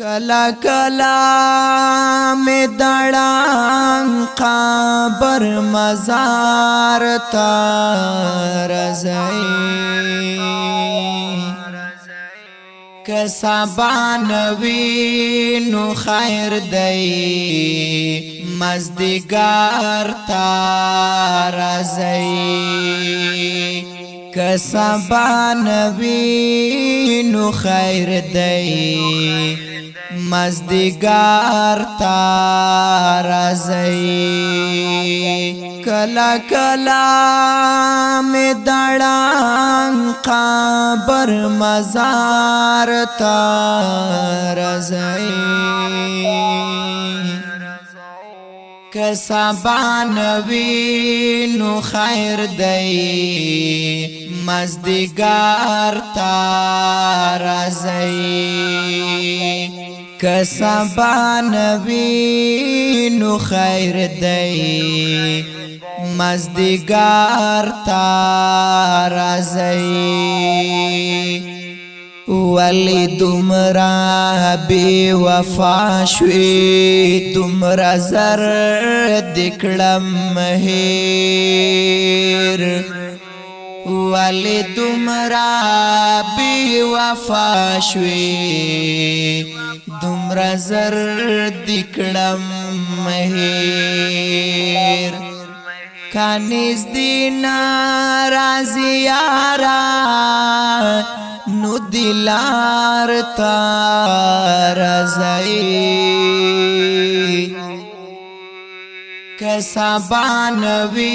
کلا کلا میں دڑان قبر مزار تا رضائی کسابانوی نو خیر دی مزدگار تا رضائی کسابانوی نو خیر دی مزدگار تا رضائی کلا کلا میں دڑان قبر مزار تا رضائی کسابانوی نو خیر دی مزدگار تا رضائی کسابانوی نو خیر دی مزدگار تا رضائی ولی دمرا بی وفا شوی دمرا زر دکڑم مہیر ولی دمرا بی وفا شوی دمرا زر دکڑم مہیر کانیز دینا رازی یارا نو دلار تا رضائی کسابانوی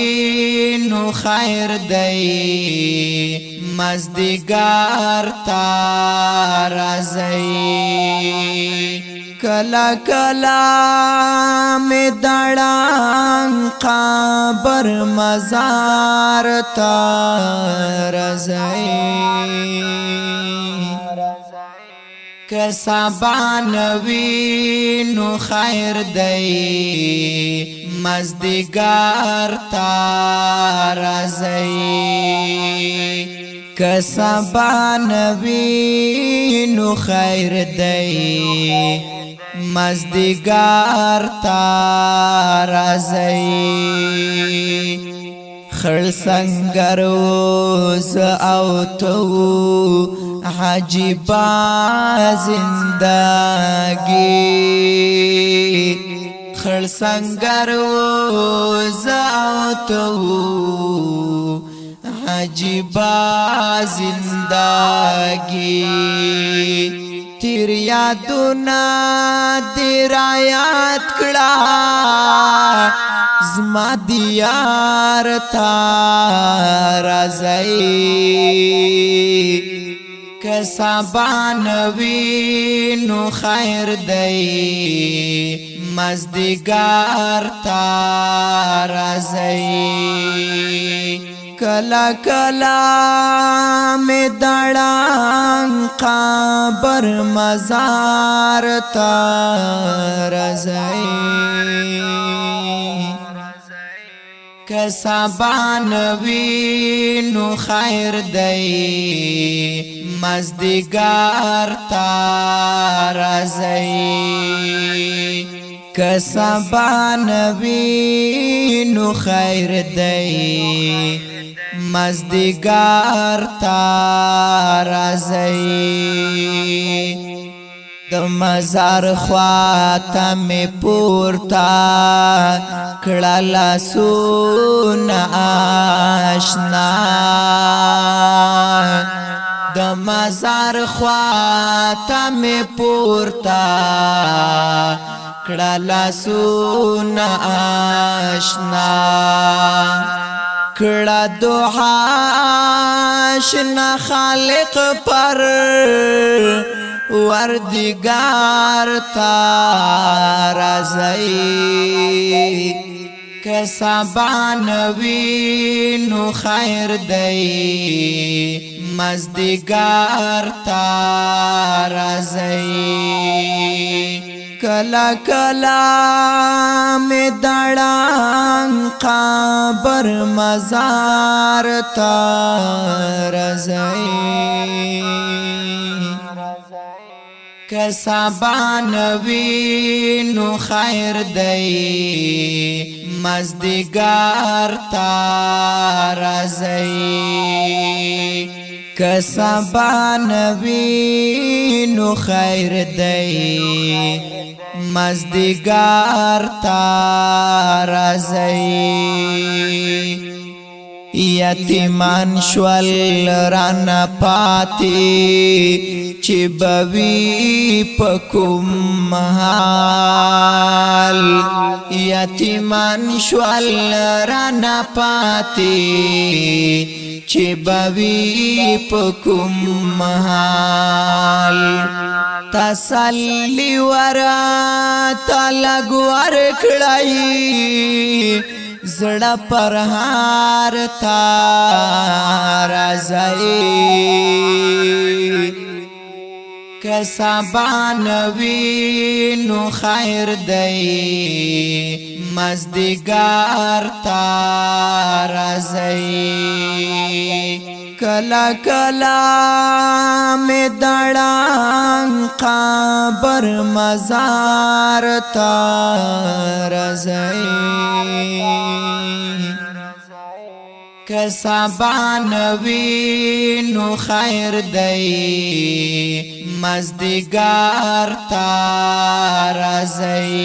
نو خیر دی مزدگار تا رضائی کلا کلا میں دڑان قبر مزار تا رضائی کسابانوی نو خیر دی مزدگار تا رضائی کسابانوی نو خیر دی مزدگار تا رضائی خړ سنگر وز او تو عجیبا زندگی خړ سنگر وز او تو عجیبا زندگی تیر یادونا دیر آیات کڑا زما دیار تا رضائی کسابانوی نو خیر دی مزدگار تا رضائی کلا کلا میں دڑان قبر مزار تا رضائی کسابانوی نو خیر دی مزدگار تا رضائی کسابانوی نو خیر دی مزدگار تا رضائی د مزار خواته می پورتا کړه لاسونه آشنا د مزار خواته می پورتا کړه لاسونه آشنا کړه دعا شنا خالق پر وردگار تا رضائی کسابانوی نو خیر دی مزدگار تا رضائی کلا کلا میں دڑان قبر مزار تا رضائی کسبان وی نو خیر دی مزدگار تا رازی کسبان وی نو خیر دی مزدگار تا رازی یتیمان شول رانا پاتی چی بوی پکم محال یتیمان شول رانا پاتی چی بوی پکم محال تسلی ورا تلگ ورکڑائی زڑا پر ہار تار رازائی کسبان وی نو خیر دی مزدگار تار رازائی کلا کلا میں دڑان قبر مزار تار رازائی کسبان وی نو خیر دی مزدگار تا رازی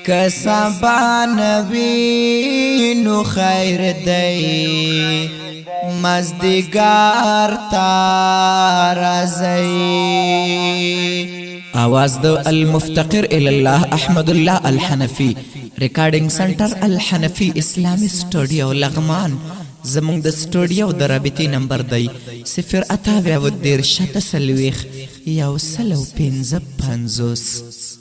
کسبان وی نو خیر دی مزدگار تا رازی आवाज दो المفتقر الى الله احمد الله الحنفي ریکارډینګ سنټر الحنفي اسلامي سټوډیو لغمان زموږ د سټوډیو د رابطې نمبر دی 0 8 13 150